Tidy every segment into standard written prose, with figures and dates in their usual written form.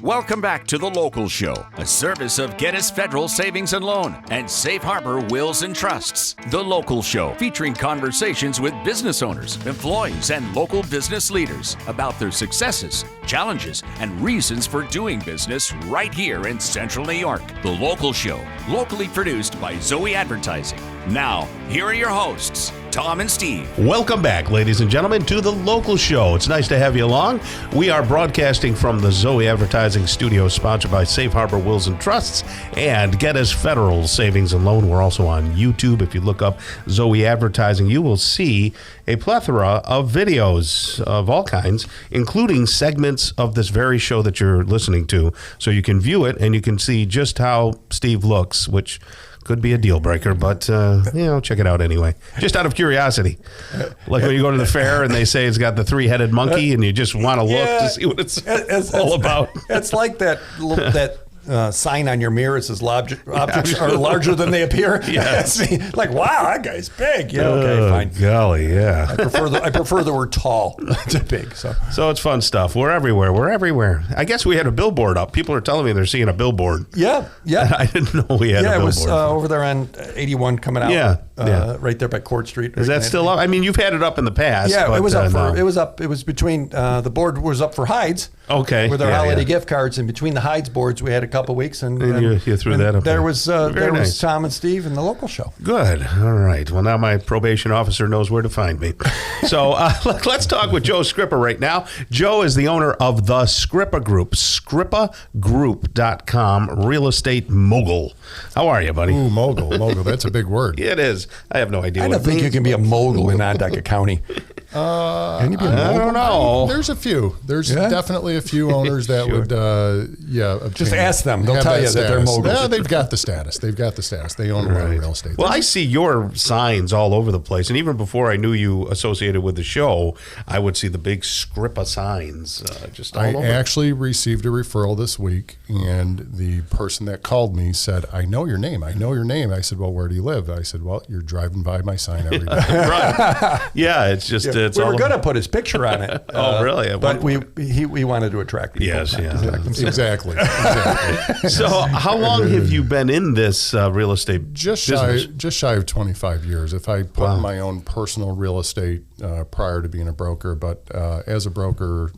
Welcome back to The Local Show, a service of Gettys Federal Savings and Loan and Safe Harbor Wills and Trusts. The Local Show, featuring conversations with business owners, employees, and local business leaders about their successes, challenges, and reasons for doing business right here in Central New York. The Local Show, locally produced by Zoey Advertising. Now, here are your hosts, Tom and Steve. Welcome back, ladies and gentlemen, to The Local Show. It's nice to have you along. We are broadcasting from the Zoey Advertising Studio, sponsored by Safe Harbor Wills and Trusts and Gettys Federal Savings and Loan. We're also on YouTube. If you look up Zoey Advertising, you will see a plethora of videos of all kinds, including segments of this very show that you're listening to. So you can view it and you can see just how Steve looks, which could be a deal breaker, but check it out anyway. Just out of curiosity. Like when you go to the fair and they say it's got the three-headed monkey and you just want to look to see what it's all about. It's like that sign on your mirror. It says objects are larger than they appear. Yes. Like, wow, that guy's big. Yeah, okay, fine. Golly, yeah. I prefer the word tall to big. So it's fun stuff. We're everywhere. I guess we had a billboard up. People are telling me they're seeing a billboard. Yeah. I didn't know we had a billboard. Yeah, it was over there on 81 coming out. Yeah. Right there by Court Street. Is that still up? I mean, you've had it up in the past. Yeah, but, it was up no. It was between, the board was up for Hides. Okay. With our holiday gift cards, and between the Hides boards, we had a couple weeks, and you threw that up. There was nice. Tom and Steve in the Local Show. Good. All right. Well, now my probation officer knows where to find me. So let's talk with Joe Scripa right now. Joe is the owner of the Scripa Group, ScripaGroup.com, real estate mogul. How are you, buddy? Ooh, mogul. That's a big word. It is. I have no idea. I don't think you can be a mogul in Onondaga County. Can you be a mogul? I don't know. There's a few. There's definitely a few owners that would, just ask them. They'll tell you that they're moguls. Yeah, they've got the status. They own a lot of real estate. Well, I see your signs all over the place, and even before I knew you associated with the show, I would see the big Scripa signs just all over. I actually received a referral this week, and the person that called me said, "I know your name. I said, "Well, where do you live?" I said, "Well, you're driving by my sign every day." Right. Yeah, it's just we were going to put his picture on it. Oh, really? But we wanted to attract people. Yes, yeah. Exactly. So how long have you been in this real estate just business? Just shy of 25 years. If I put my own personal real estate prior to being a broker, but as a broker,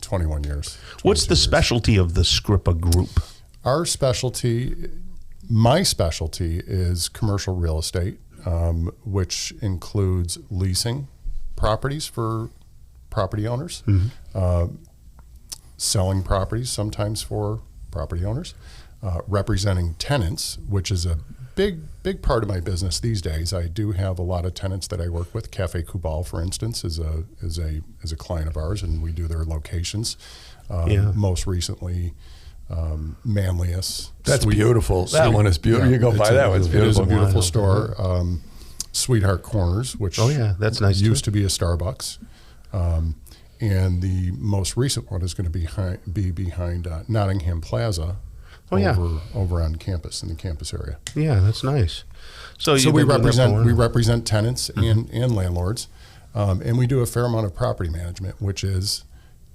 21 years. What's the specialty of the Scripa Group? My specialty is commercial real estate, which includes leasing properties for property owners, selling properties sometimes for property owners, representing tenants, which is a big part of my business these days. I do have a lot of tenants that I work with. Cafe Kubal, for instance, is a client of ours, and we do their locations. Most recently, Manlius. That's beautiful. That one is beautiful. You go by that one. It's beautiful. It is a beautiful store. Sweetheart Corners, which that's nice used to be a Starbucks. And the most recent one is going to be behind Nottingham Plaza over on campus, in the campus area. Yeah, that's nice. So we represent tenants and landlords, and we do a fair amount of property management, which is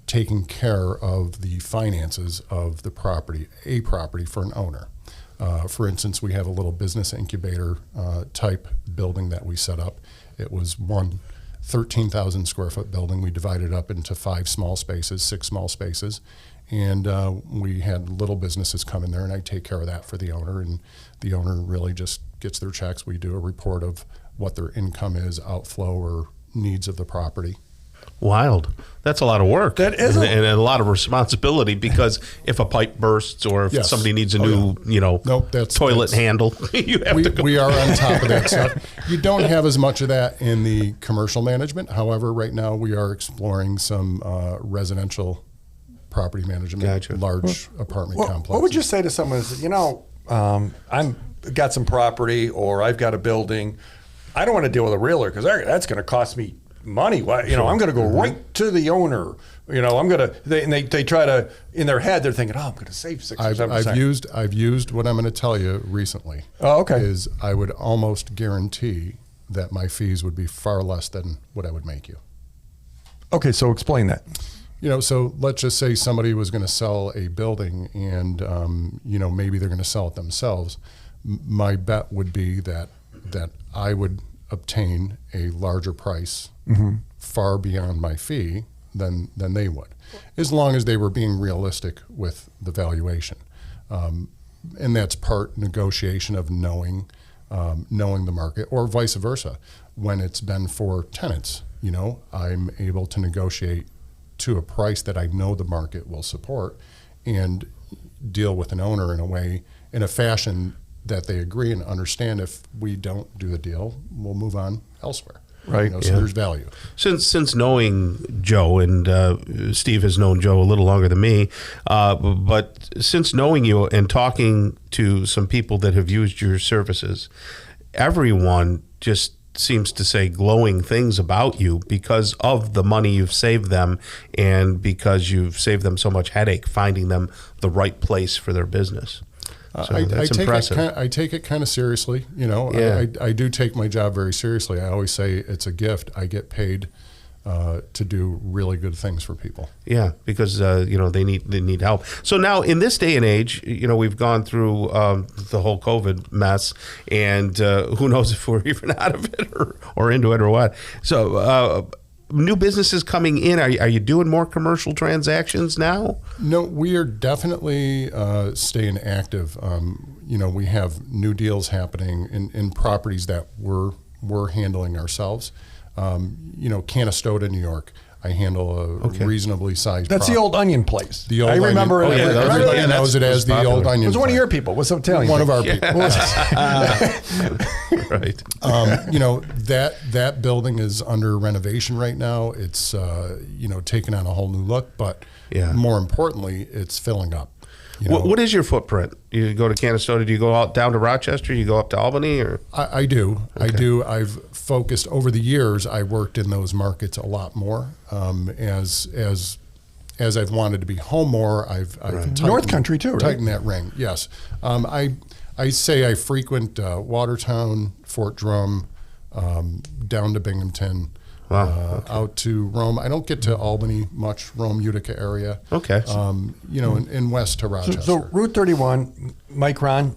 taking care of the finances of the property for an owner. For instance, we have a little business incubator type building that we set up. It was one 13,000 square foot building. We divided up into 6 small spaces, and we had little businesses come in there, and I take care of that for the owner, and the owner really just gets their checks. We do a report of what their income is, outflow, or needs of the property. Wild. That's a lot of work. That is and a lot of responsibility, because if a pipe bursts or if somebody needs a new, toilet handle, you have to go. We are on top of that stuff. You don't have as much of that in the commercial management. However, right now we are exploring some residential property management, large apartment complexes. What would you say to someone who says, I'm got some property, or I've got a building. I don't want to deal with a realtor because that's going to cost me money. Why, I'm going to go right to the owner. I'm going to. They try to, in their head, they're thinking, I'm going to save 6 or 7%. I've used what I'm going to tell you recently. Oh, okay. Is I would almost guarantee that my fees would be far less than what I would make you. Okay, so explain that. So let's just say somebody was going to sell a building and, maybe they're going to sell it themselves. My bet would be that I would obtain a larger price far beyond my fee than they would, as long as they were being realistic with the valuation. And that's part negotiation of knowing the market, or vice versa. When it's been for tenants, I'm able to negotiate to a price that I know the market will support and deal with an owner in a fashion that they agree and understand. If we don't do the deal, we'll move on elsewhere. Right. So there's value. Since knowing Joe, and Steve has known Joe a little longer than me, but since knowing you and talking to some people that have used your services, everyone just seems to say glowing things about you because of the money you've saved them and because you've saved them so much headache finding them the right place for their business. So that's impressive. I take it kind of seriously. I do take my job very seriously. I always say it's a gift. I get paid to do really good things for people. Yeah, because they need help. So now in this day and age, we've gone through the whole COVID mess, and who knows if we're even out of it or into it or what. So new businesses coming in. Are you doing more commercial transactions now? No, we are definitely staying active. We have new deals happening in properties that we're handling ourselves. Canastota, New York. I handle a reasonably sized That's property. The old onion place. The old I remember onion. it. Everybody knows it as the old onion. It was one of your people. What's Italian? One of our people. Right. That building is under renovation right now. It's taking on a whole new look, but more importantly, it's filling up. What is your footprint? You go to Canastota, do you go out down to Rochester? You go up to Albany? Or I do. Okay. I do. I've focused over the years. I worked in those markets a lot more. As I've wanted to be home more, I've tightened, North Country too, right? Tightened that ring. Yes. I say I frequent Watertown, Fort Drum, down to Binghamton. Wow. Out to Rome. I don't get to Albany much, Rome, Utica area. Okay. In west to Rochester. So Route 31, Micron,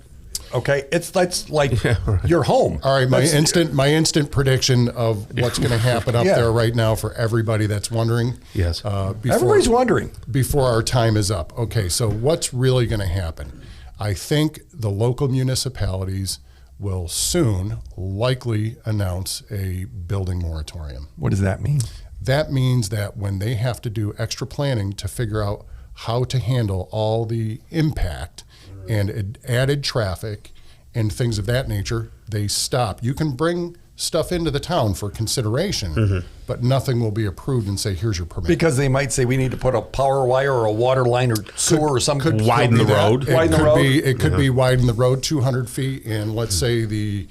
okay, that's like your home. All right, my instant prediction of what's going to happen up there right now for everybody that's wondering. Yes. Everybody's wondering. Before our time is up. Okay, so what's really going to happen? I think the local municipalities will soon likely announce a building moratorium. What does that mean? That means that when they have to do extra planning to figure out how to handle all the impact and added traffic and things of that nature, they stop. You can bring stuff into the town for consideration, but nothing will be approved and say, here's your permit. Because they might say we need to put a power wire or a water line or sewer or something. Could widen the road. It could be widen the road 200 feet, and let's say the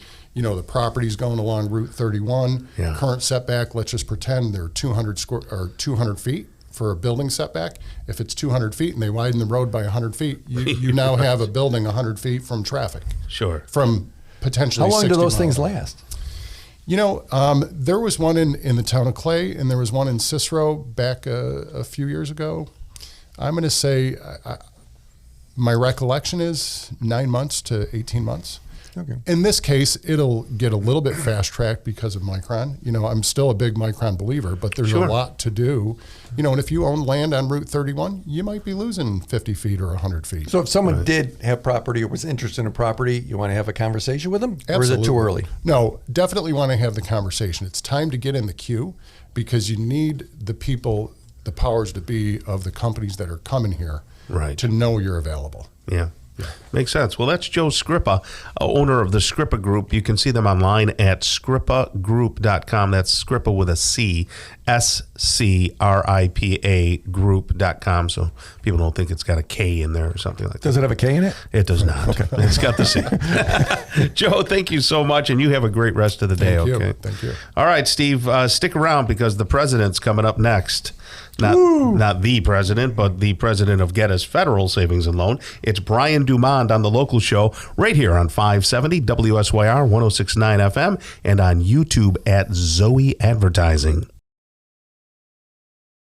property's going along Route 31. Current setback, let's just pretend they're 200 feet for a building setback. If it's 200 feet and they widen the road by 100 feet, you now have a building 100 feet from traffic. Sure. From potentially 60 How long do those things miles. last? There was one in the town of Clay, and there was one in Cicero back a few years ago. I'm going to say my recollection is 9 months to 18 months. Okay. In this case, it'll get a little bit fast-tracked because of Micron. I'm still a big Micron believer, but there's a lot to do. And if you own land on Route 31, you might be losing 50 feet or 100 feet. So if someone did have property or was interested in a property, you want to have a conversation with them? Absolutely. Or is it too early? No, definitely want to have the conversation. It's time to get in the queue because you need the people, the powers to be of the companies that are coming here to know you're available. Yeah. Makes sense. Well, that's Joe Scripa, owner of the Scripa Group. You can see them online at scripagroup.com. That's Scripa with a C, SCRIPA group.com. So people don't think it's got a K in there or something like that. Does it have a K in it? It does not. Okay. It's got the C. Joe, thank you so much, and you have a great rest of the day. Thank you. All right, Steve, stick around because the president's coming up next. Not the president, but the president of Geddes Federal Savings and Loan. It's Brian Dumond on the local show right here on 570 WSYR 106.9 FM and on YouTube at Zoey Advertising.